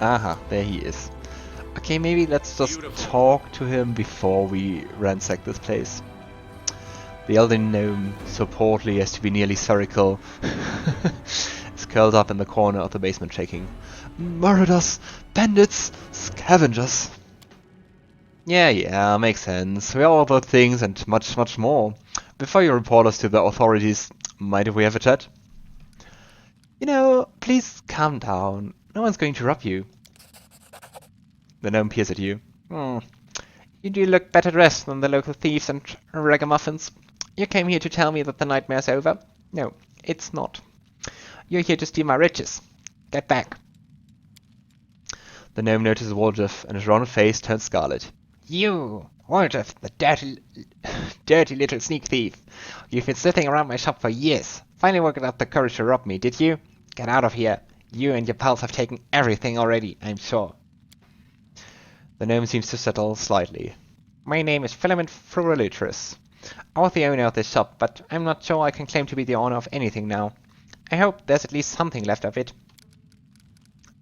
Aha, there he is. Okay, maybe let's just talk to him before we ransack this place. The elden gnome, so portly as to be nearly spherical, is curled up in the corner of the basement shaking. Murderers! Bandits! Scavengers! Yeah, makes sense. We are all those things and much more. Before you report us to the authorities, mind if we have a chat? You know, please calm down. No one's going to rob you. The gnome peers at you. You do look better dressed than the local thieves and ragamuffins. You came here to tell me that the nightmare's over? No, it's not. You're here to steal my riches. Get back. The gnome notices Woljif, and his round face turns scarlet. You, Woljif, the dirty little sneak thief. You've been sitting around my shop for years. Finally worked up the courage to rob me, did you? Get out of here. You and your pals have taken everything already, I'm sure. The gnome seems to settle slightly. My name is Filament Frulitris. I was the owner of this shop, but I'm not sure I can claim to be the owner of anything now. I hope there's at least something left of it.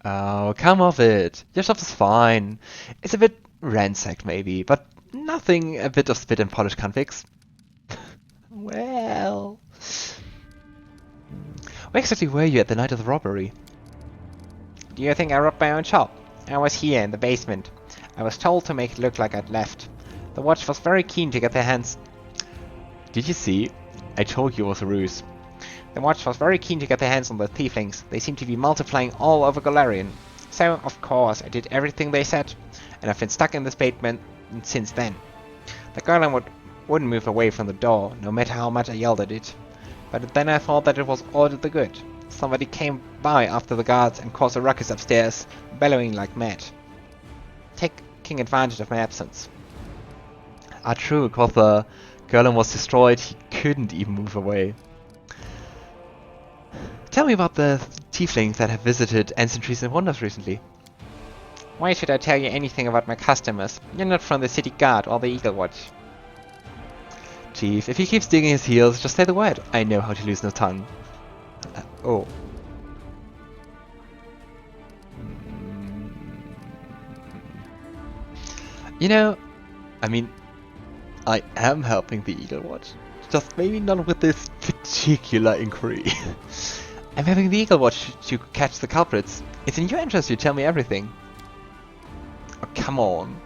Oh, come off it. Your shop is fine. It's a bit ransacked maybe, but nothing a bit of spit and polish can't fix. Well... Where exactly were you at the night of the robbery? Do you think I robbed my own shop? I was here in the basement. I was told to make it look like I'd left. The watch was very keen to get their hands... Did you see? I told you it was a ruse. The watch was very keen to get their hands on the Thieflings. They seem to be multiplying all over Golarion. So, of course, I did everything they said. And I've been stuck in this basement since then. The girl wouldn't move away from the door, no matter how much I yelled at it. But then I thought that it was all to the good. Somebody came by after the guards and caused a ruckus upstairs, bellowing like mad. Taking advantage of my absence. Ah, true, because the Golem was destroyed, he couldn't even move away. Tell me about the Tieflings that have visited Ancient Trees and Wonders recently. Why should I tell you anything about my customers? You're not from the City Guard or the Eagle Watch. Chief, if he keeps digging his heels, just say the word. I know how to lose no tongue. Oh. You know, I mean, I am helping the Eagle Watch. Just maybe not with this particular inquiry. I'm having the Eagle Watch to catch the culprits. It's in your interest to tell me everything. Oh, come on.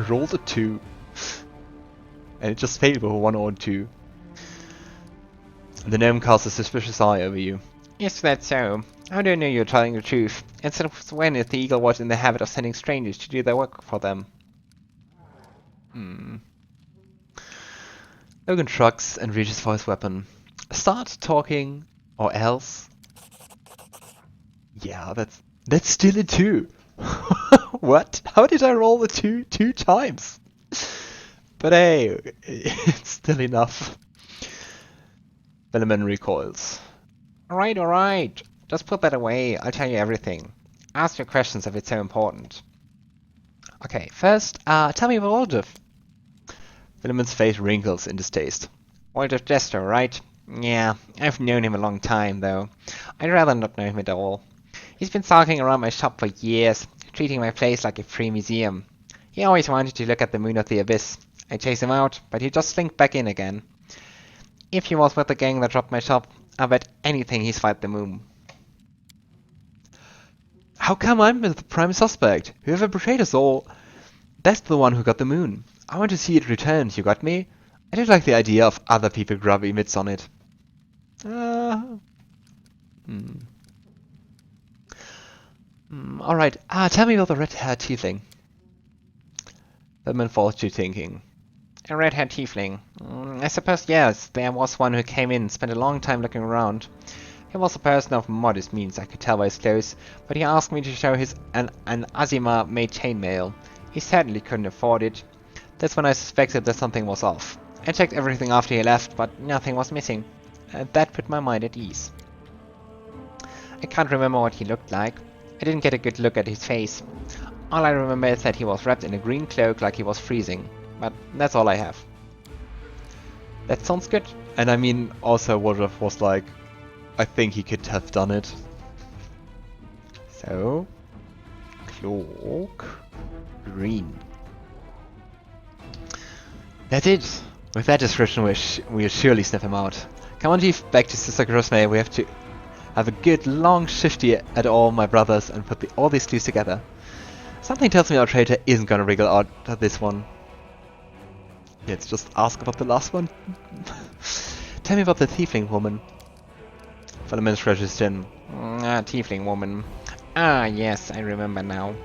Roll the 2. And it just failed with a 1 or 2. The gnome casts a suspicious eye over you. Is that so? How do I know you're telling the truth? And since when is the Eagle Watch in the habit of sending strangers to do their work for them? Logan shrugs and reaches for his weapon. Start talking, or else. Yeah, that's still a 2. What? How did I roll the 2 times? But hey, it's still enough. Velaman recoils. Alright. Just put that away. I'll tell you everything. Ask your questions if it's so important. Okay, first, tell me about Woljif. Velaman's face wrinkles in distaste. Woljif Jester, right? Yeah, I've known him a long time, though. I'd rather not know him at all. He's been sulking around my shop for years, treating my place like a free museum. He always wanted to look at the moon of the abyss. I chased him out, but he just slinked back in again. If he was with the gang that robbed my shop, I bet anything he's fight the moon. How come I'm the prime suspect? Whoever betrayed us all? That's the one who got the moon. I want to see it returned, you got me? I don't like the idea of other people grabbing mitts on it. Alright, tell me about the red-haired tiefling. The man falls to thinking. A red-haired tiefling? I suppose yes, there was one who came in and spent a long time looking around. He was a person of modest means, I could tell by his clothes, but he asked me to show an Aasimar made chainmail. He certainly couldn't afford it. That's when I suspected that something was off. I checked everything after he left, but nothing was missing. That put my mind at ease. I can't remember what he looked like. I didn't get a good look at his face. All I remember is that he was wrapped in a green cloak like he was freezing. But that's all I have. That sounds good. And I mean, also Woljif was like, I think he could have done it. So... cloak. Green. That's it. With that description, we'll surely sniff him out. Come on, Chief, back to Sister Grossmay. We have to have a good long shifty at all my brothers and put all these clues together. Something tells me our traitor isn't gonna wriggle out of this one. Let's just ask about the last one. Tell me about the Thiefling woman. For the men's register. Tiefling woman. Ah, yes, I remember now.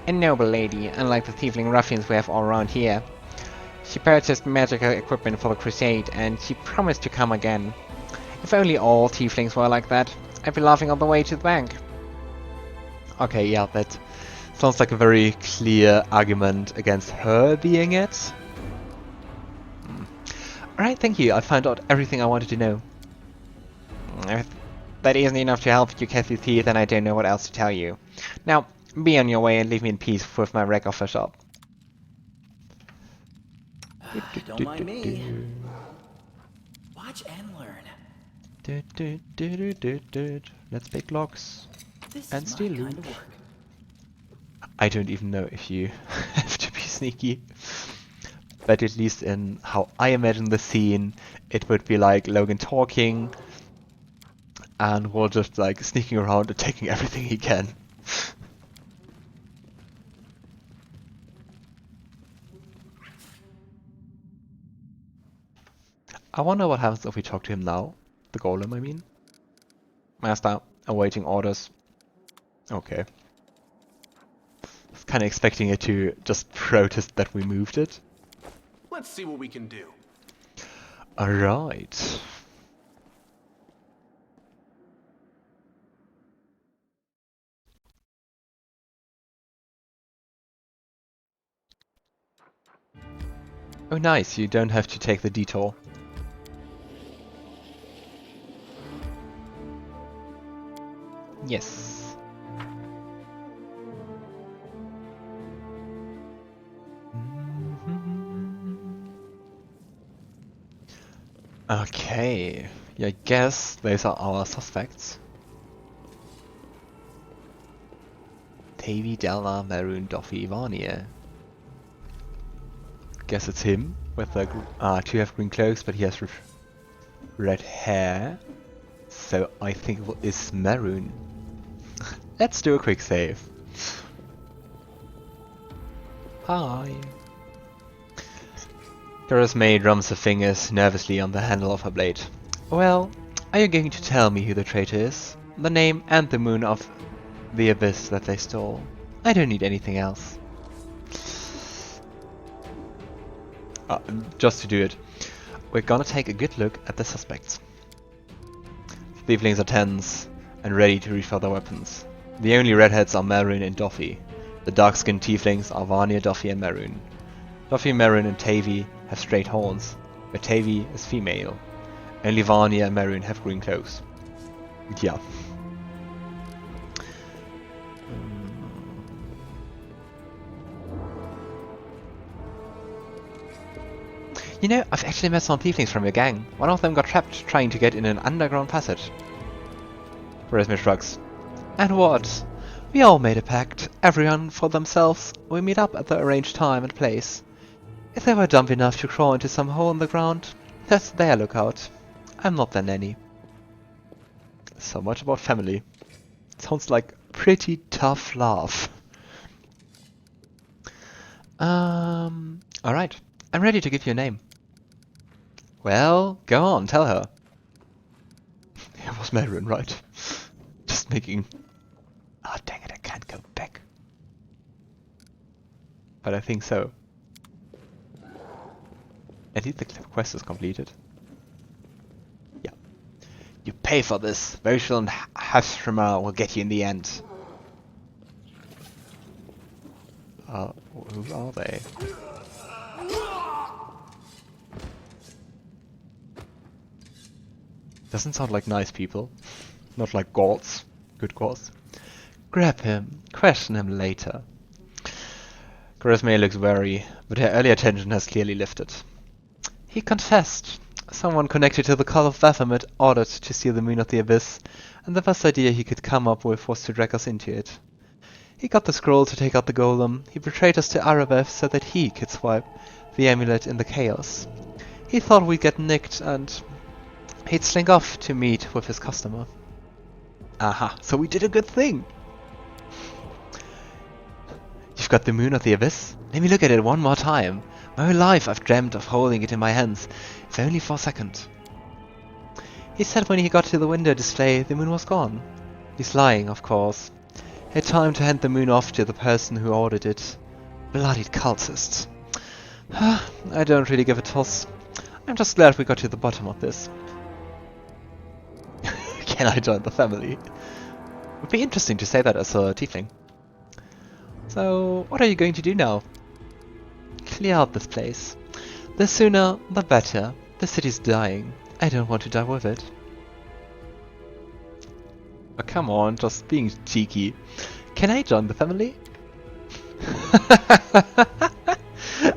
A noble lady, unlike the Thiefling ruffians we have all around here. She purchased magical equipment for the crusade, and she promised to come again. If only all Tieflings were like that, I'd be laughing all the way to the bank. Okay, yeah, that sounds like a very clear argument against her being it. Alright, thank you, I found out everything I wanted to know. If that isn't enough to help you catch your teeth, then I don't know what else to tell you. Now, be on your way and leave me in peace with my wreck of a shop. Don't mind me. Watch and learn. Let's pick locks This and is steal my loot. kind of work. I don't even know if you have to be sneaky. But at least in how I imagine the scene, it would be like Logan talking and we're just like sneaking around and taking everything he can. I wonder what happens if we talk to him now. The golem, I mean. Master, awaiting orders. Okay. I was kind of expecting it to just protest that we moved it. Let's see what we can do. Alright. Oh nice, you don't have to take the detour. Yes. Okay, yeah, I guess those are our suspects. Tavi, Della, Maroon, Doffy, Varnier. Guess it's him with the two have green cloaks, but he has red hair. So I think it is Maroon. Let's do a quick save. Hi. May drums her fingers nervously on the handle of her blade. Well, are you going to tell me who the traitor is? The name and the moon of the abyss that they stole. I don't need anything else. Just to do it, we're gonna take a good look at the suspects. Thieflings are tense and ready to reach for their weapons. The only redheads are Maroon and Doffy. The dark-skinned Tieflings are Varnier, Doffy and Maroon. Doffy, Maroon and Tavi have straight horns, but Tavi is female. Only Varnier and Maroon have green cloaks. Yeah. You know, I've actually met some Thieflings from your gang. One of them got trapped trying to get in an underground passage. Resme shrugs. And what? We all made a pact, everyone for themselves. We meet up at the arranged time and place. If they were dumb enough to crawl into some hole in the ground, that's their lookout. I'm not their nanny. So much about family. Sounds like pretty tough love. Alright. I'm ready to give you a name. Well, go on, tell her. It was Maroon, right? Just making... Ah, oh, dang it, I can't go back. But I think so. At least the quest is completed. Yeah. You pay for this. Regill and Aasimar will get you in the end. Who are they? Doesn't sound like nice people. Not like gods. Good gods. Grab him. Question him later. May looks wary, but her earlier tension has clearly lifted. He confessed. Someone connected to the cult of Baphomet ordered to steal the moon of the abyss, and the best idea he could come up with was to drag us into it. He got the scroll to take out the golem. He betrayed us to Arabeth so that he could swipe the amulet in the chaos. He thought we'd get nicked and he'd slink off to meet with his customer. Aha, so we did a good thing! You've got the Moon of the Abyss? Let me look at it one more time. My whole life I've dreamt of holding it in my hands, if only for a second. He said when he got to the window display, the moon was gone. He's lying, of course. He had time to hand the moon off to the person who ordered it. Bloodied cultists. I don't really give a toss. I'm just glad we got to the bottom of this. Can I join the family? Would be interesting to say that as a tiefling. So, what are you going to do now? Clear out this place. The sooner, the better. The city's dying. I don't want to die with it. Oh, come on, just being cheeky. Can I join the family?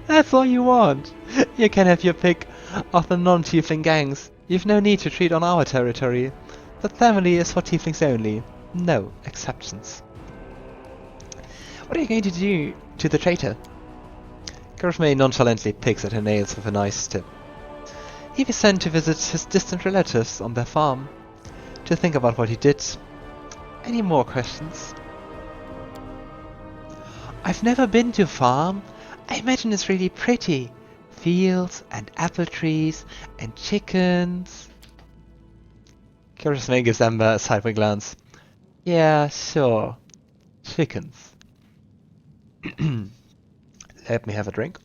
That's all you want. You can have your pick of the non-tiefling gangs. You've no need to treat on our territory. The family is for tieflings only. No exceptions. What are you going to do to the traitor? Gareth nonchalantly picks at her nails with a nice tip. He was sent to visit his distant relatives on their farm. To think about what he did. Any more questions? I've never been to a farm. I imagine it's really pretty. Fields and apple trees and chickens. Gareth gives Ember a sideway glance. Yeah, sure. Chickens. Let me have a drink.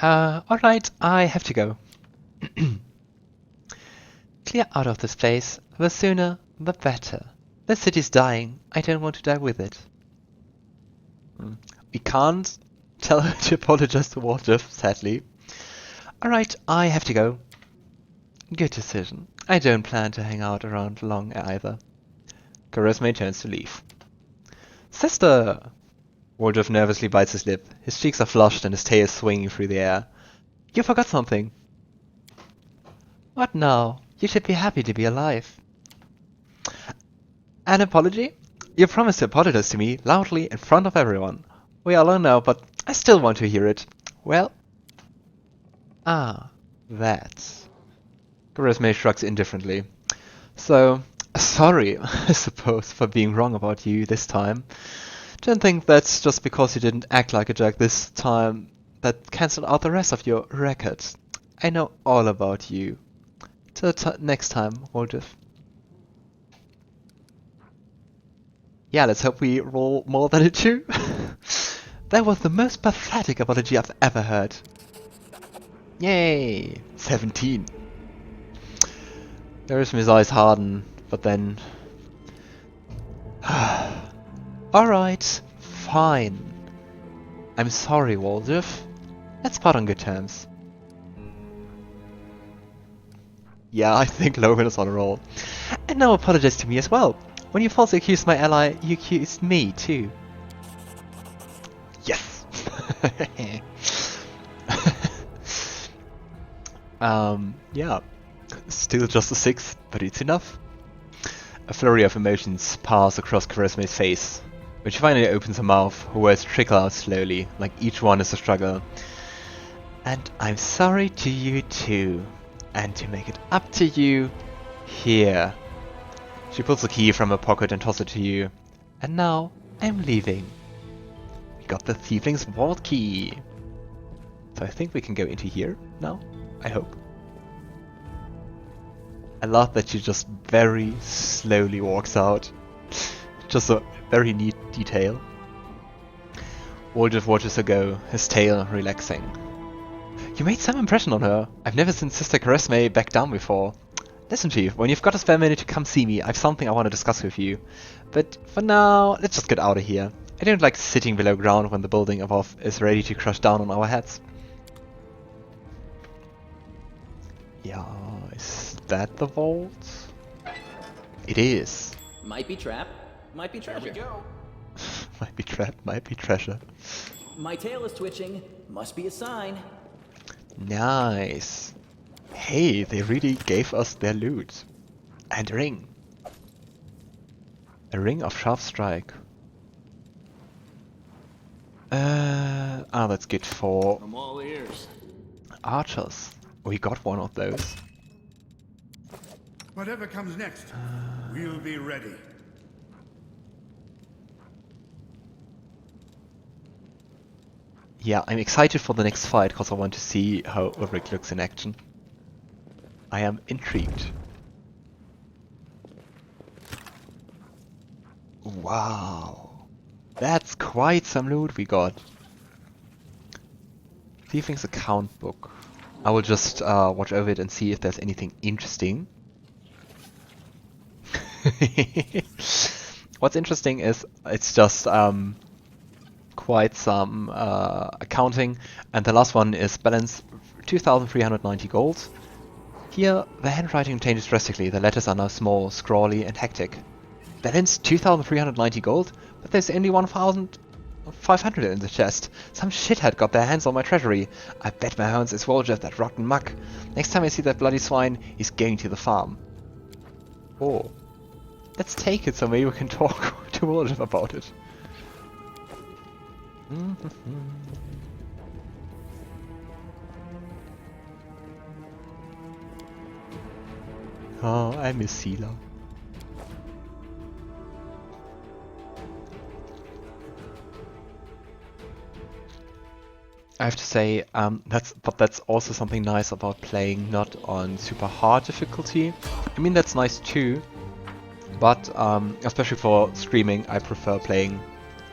Alright, I have to go. Clear out of this place. The sooner, the better. The city's dying. I don't want to die with it. We can't tell her to apologize to Woljif, sadly. Alright, I have to go. Good decision. I don't plan to hang out around long either. Charisma turns to leave. Sister! Woljif nervously bites his lip. His cheeks are flushed and his tail is swinging through the air. You forgot something. What now? You should be happy to be alive. An apology? You promised to apologize to me loudly in front of everyone. We are alone now, but I still want to hear it. Well? Ah, that. Charisma shrugs indifferently. So, sorry, I suppose, for being wrong about you this time. Don't think that's just because you didn't act like a jerk this time that cancelled out the rest of your record. I know all about you. Till next time, Woljif. Yeah, let's hope we roll more than a 2. That was the most pathetic apology I've ever heard. Yay! 17. Charisma's eyes harden, but then... Alright, fine. I'm sorry, Woljif. Let's part on good terms. Yeah, I think Logan is on a roll. And now apologize to me as well. When you falsely accused my ally, you accused me too. Yes! Yeah. Still just a 6, but it's enough. A flurry of emotions pass across Charisma's face. When she finally opens her mouth, her words trickle out slowly, like each one is a struggle. And I'm sorry to you too. And to make it up to you, here. She pulls the key from her pocket and tosses it to you. And now, I'm leaving. We got the Thiefling's vault key. So I think we can go into here now, I hope. I love that she just very slowly walks out. Just a very neat detail. Woljif watches her go, his tail relaxing. You made some impression on her. I've never seen Sister Charisma back down before. Listen, Chief, when you've got a spare minute to come see me, I've something I want to discuss with you. But for now, let's just get out of here. I don't like sitting below ground when the building above is ready to crush down on our heads. Yeah, is that the vault? It is. Might be trap, might be treasure. Here we go. Might be trap, might be treasure. My tail is twitching. Must be a sign. Nice. Hey, they really gave us their loot. And ring. A ring of sharp strike. That's good for I'm all ears. archers. We got one of those. Whatever comes next, we'll be ready. Yeah, I'm excited for the next fight because I want to see how Ulbrig looks in action. I am intrigued. Wow, that's quite some loot we got. Thiefling's account book. I will just watch over it and see if there's anything interesting. What's interesting is it's just quite some accounting, and the last one is balance 2,390 gold. Here the handwriting changes drastically. The letters are now small, scrawly and hectic. Balance 2,390 gold, but there's only 1,500 in the chest. Some shithead got their hands on my treasury. I bet my hounds it's Woljif, that rotten muck. Next time I see that bloody swine, he's going to the farm. Oh. Let's take it so maybe we can talk to Woljif about it. Oh, I miss Seelah. I have to say, that's also something nice about playing not on super hard difficulty. I mean, that's nice too, but especially for streaming, I prefer playing,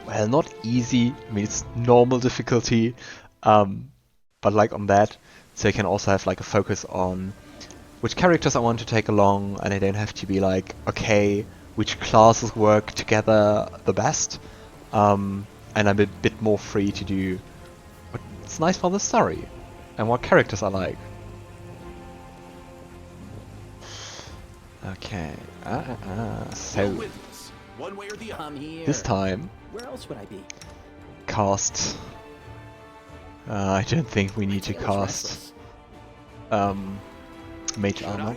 well, not easy. I mean, it's normal difficulty, but like on that, so I can also have like a focus on which characters I want to take along, and I don't have to be like, okay, which classes work together the best, and I'm a bit more free to do what's nice for the story and what characters I like. Okay, so One way or the other. I'm here. this time Where else would I be? cast. I don't think we need to Tail's cast restless. mage Should armor. I?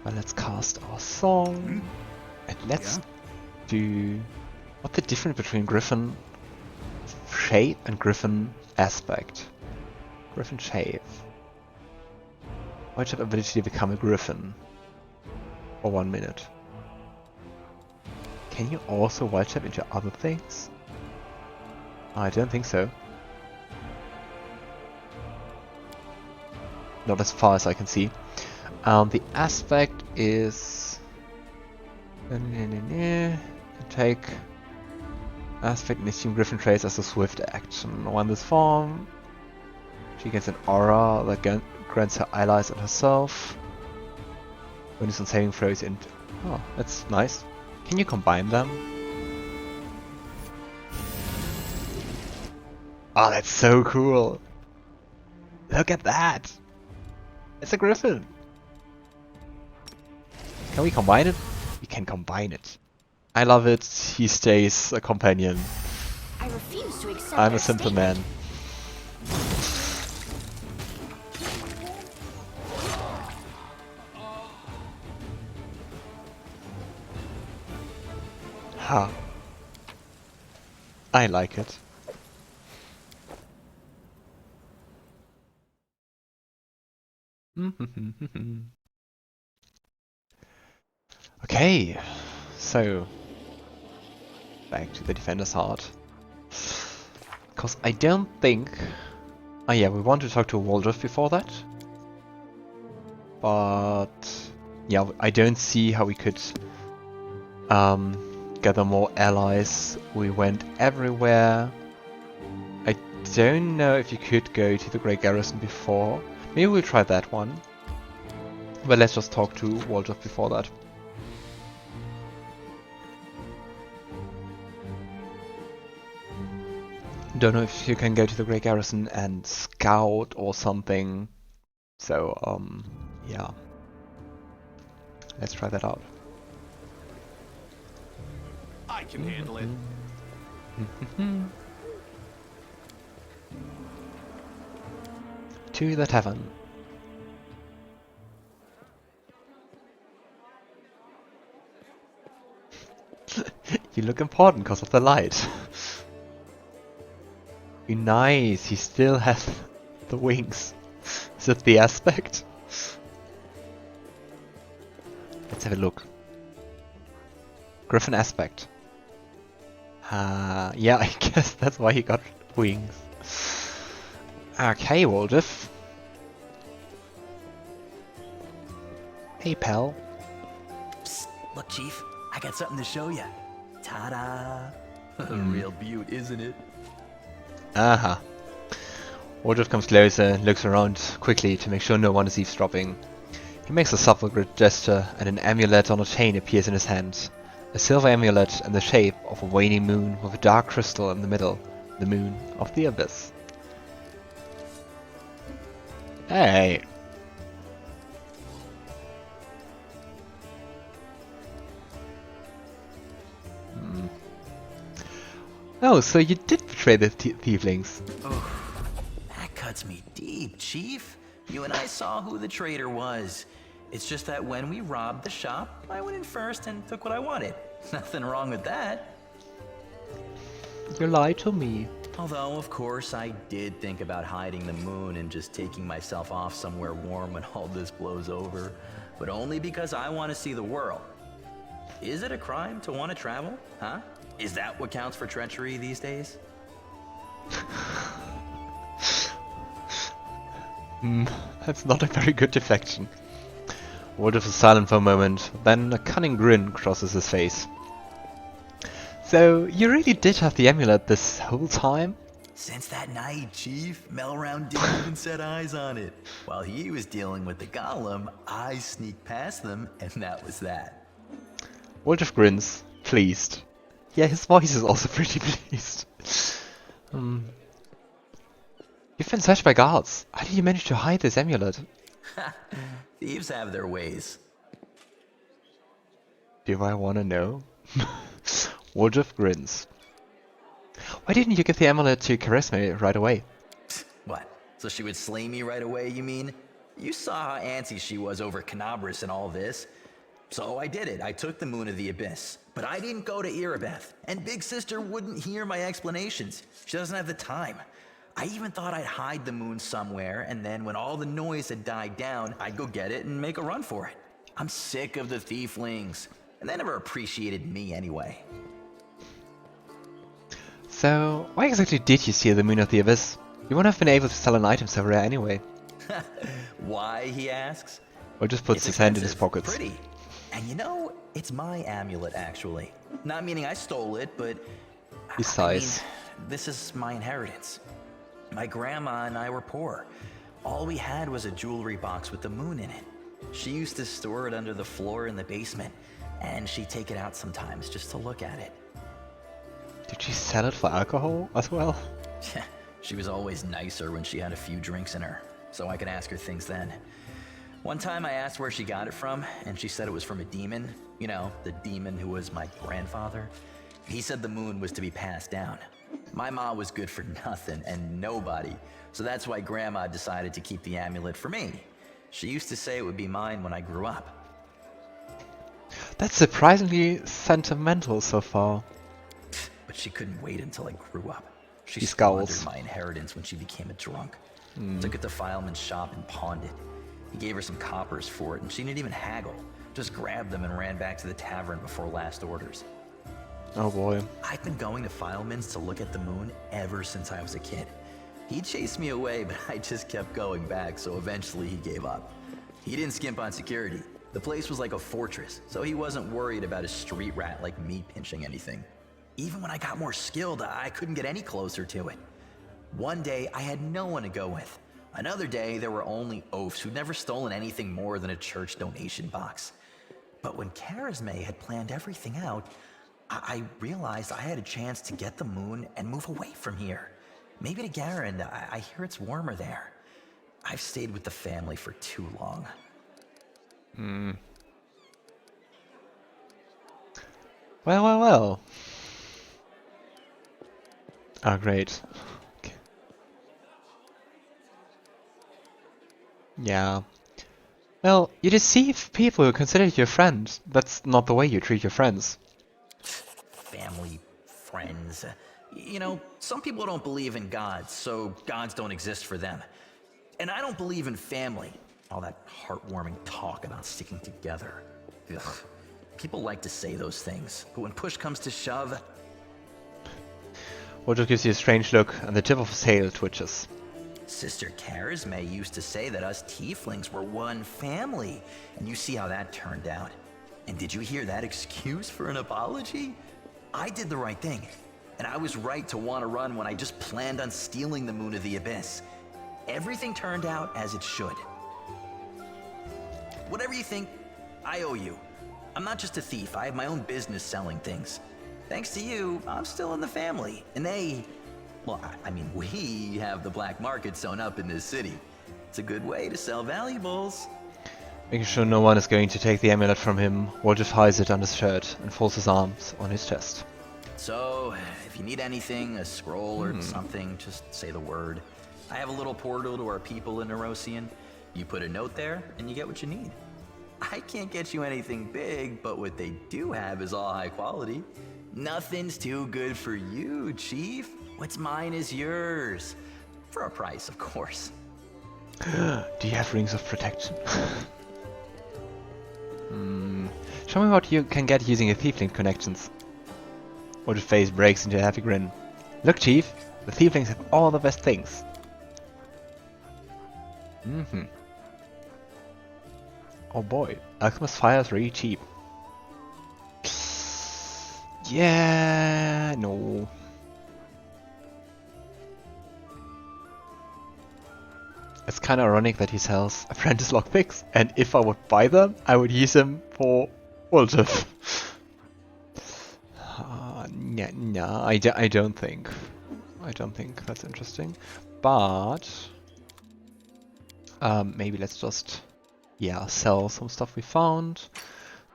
But let's cast our song and let's do. What's the difference between Griffin shape and Griffin aspect? Griffin shape. Might have ability to become a Griffin for 1 minute. Can you also wild shape into other things? I don't think so. Not as far as I can see. The aspect is take aspect and assume Griffin traits as a swift action. When this form, she gets an aura that grants her allies and herself. When it's on saving throws and oh, that's nice. Can you combine them? Oh, that's so cool! Look at that! It's a Griffin! Can we combine it? We can combine it. I love it. He stays a companion. I refuse to accept I'm their a simple statement. man. Ha. I like it. Okay, so back to the Defender's Heart. Because I don't think... Oh yeah, we want to talk to Woljif before that. But yeah, I don't see how we could gather more allies. We went everywhere. I don't know if you could go to the Great Garrison before. Maybe we'll try that one. But let's just talk to Woljif before that. Don't know if you can go to the Great Garrison and scout or something. So, yeah. Let's try that out. I can handle it. To the tavern. You look important because of the light. Nice, he still has the wings. Is it the aspect? Let's have a look. Griffin aspect. Yeah, I guess that's why he got wings. Okay, Woljif. Hey, pal. Psst, look, Chief, I got something to show you. Ta-da! A real beaut, isn't it? Uh-huh. Woljif comes closer, looks around quickly to make sure no one is eavesdropping. He makes a subtle gesture and an amulet on a chain appears in his hand. A silver amulet in the shape of a waning moon with a dark crystal in the middle, the moon of the abyss. Hey! Oh, so you did betray the Thieflings. That cuts me deep, Chief. You and I saw who the traitor was. It's just that when we robbed the shop, I went in first and took what I wanted. Nothing wrong with that. You lied to me. Although, of course, I did think about hiding the moon and just taking myself off somewhere warm when all this blows over. But only because I want to see the world. Is it a crime to want to travel? Huh? Is that what counts for treachery these days? That's not a very good deflection. Woljif is silent for a moment, then a cunning grin crosses his face. So, you really did have the amulet this whole time? Since that night, Chief, Melround didn't even set eyes on it. While he was dealing with the golem, I sneaked past them, and that was that. Woljif grins, pleased. Yeah, his voice is also pretty pleased. You've been searched by guards. How did you manage to hide this amulet? Thieves have their ways. Do I want to know? Woljif grins. Why didn't you give the amulet to Charisma right away? What? So she would slay me right away, you mean? You saw how antsy she was over Kenabres and all this. So I did it. I took the Moon of the Abyss. But I didn't go to Erebeth. And Big Sister wouldn't hear my explanations. She doesn't have the time. I even thought I'd hide the moon somewhere, and then when all the noise had died down, I'd go get it and make a run for it. I'm sick of the Thieflings. And they never appreciated me anyway. So, why exactly did you steal the Moon of the Abyss? You wouldn't have been able to sell an item so rare anyway. Why, he asks? Or just puts his hand in his pockets. Pretty. And you know, it's my amulet, actually. Not meaning I stole it, but... Besides. I mean, this is my inheritance. My grandma and I were poor. All we had was a jewelry box with the moon in it. She used to store it under the floor in the basement, and she'd take it out sometimes just to look at it. Did she sell it for alcohol as well? She was always nicer when she had a few drinks in her, so I could ask her things then. One time I asked where she got it from, and she said it was from a demon. You know, the demon who was my grandfather. He said the moon was to be passed down. My ma was good for nothing and nobody, so that's why Grandma decided to keep the amulet for me. She used to say it would be mine when I grew up. That's surprisingly sentimental so far. But she couldn't wait until I grew up. She He scowls. squandered my inheritance when she became a drunk. Took it to Fileman's shop and pawned it. He gave her some coppers for it, and she didn't even haggle. Just grabbed them and ran back to the tavern before last orders. Oh boy. I've been going to Fileman's to look at the moon ever since I was a kid. He chased me away, but I just kept going back, so eventually he gave up. He didn't skimp on security. The place was like a fortress, so he wasn't worried about a street rat like me pinching anything. Even when I got more skilled, I couldn't get any closer to it. One day, I had no one to go with. Another day, there were only oafs who'd never stolen anything more than a church donation box. But when Charisma had planned everything out, I realized I had a chance to get the moon and move away from here. Maybe to Garin. I hear it's warmer there. I've stayed with the family for too long. Well. Oh, great. Okay. Yeah. Well, you deceive people who consider you a friend. That's not the way you treat your friends. Family friends. You know, some people don't believe in gods, so gods don't exist for them. And I don't believe in family. All that heartwarming talk about sticking together. Ugh. People like to say those things, but when push comes to shove... Woljif gives you a strange look, and the tip of his tail twitches. Sister Charisma used to say that us Tieflings were one family, and you see how that turned out. And did you hear that excuse for an apology? I did the right thing, and I was right to want to run when I just planned on stealing the Moon of the Abyss. Everything turned out as it should. Whatever you think, I owe you. I'm not just a thief, I have my own business selling things. Thanks to you, I'm still in the family, and we have the black market sewn up in this city. It's a good way to sell valuables. Making sure no one is going to take the amulet from him, Woljif hides it on his shirt and folds his arms on his chest. So, if you need anything, a scroll or something, just say the word. I have a little portal to our people in Nerosian. You put a note there, and you get what you need. I can't get you anything big, but what they do have is all high quality. Nothing's too good for you, Chief. What's mine is yours. For a price, of course. Do you have rings of protection? Show me what you can get using your Thiefling connections. Woljif's face breaks into a happy grin. Look, Chief, the Thieflings have all the best things. Oh boy, Alchemist Fire is really cheap. Yeah, no. It's kind of ironic that he sells apprentice lockpicks, and if I would buy them, I would use them for Woljif. Nah, I don't think. I don't think that's interesting. But maybe let's just sell some stuff we found.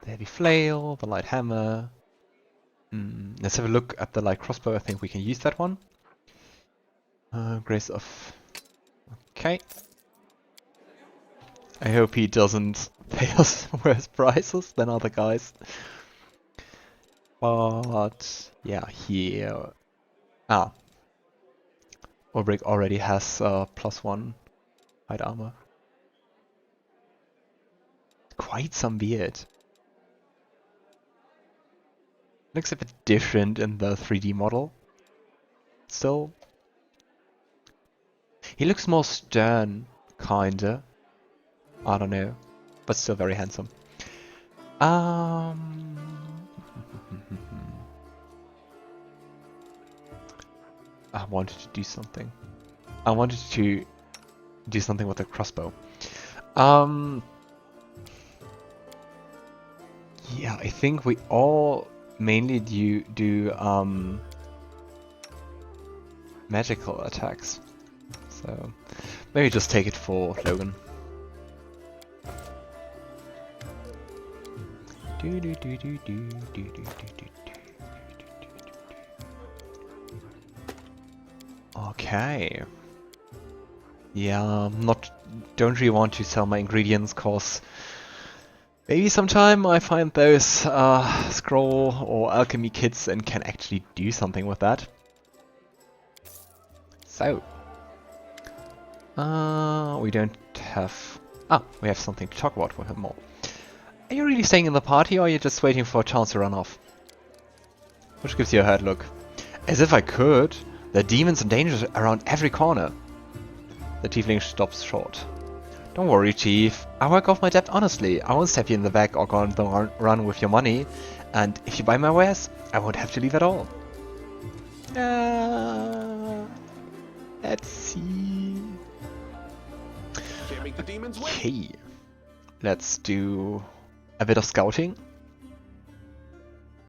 The heavy flail, the light hammer. Let's have a look at the light crossbow. I think we can use that one. Grace of... Okay. I hope he doesn't pay us worse prices than other guys. But yeah, here... Ulbrig already has +1 hide armor. Quite some beard. Looks a bit different in the 3D model. Still. He looks more stern, kinda. I don't know. But still very handsome. I wanted to do something. I wanted to do something with the crossbow. Yeah, I think we all mainly do magical attacks. So maybe just take it for Logan. Okay. Yeah, don't really want to sell my ingredients, cause maybe sometime I find those scroll or alchemy kits and can actually do something with that. So, we don't have... we have something to talk about with him more. Are you really staying in the party, or are you just waiting for a chance to run off? Which gives you a hurt look. As if I could! There are demons and dangers around every corner. The Tiefling stops short. Don't worry, Chief. I work off my debt honestly. I won't stab you in the back or go on the run with your money. And if you buy my wares, I won't have to leave at all. Let's see. Can't make the demons win. Okay. Let's do a bit of scouting.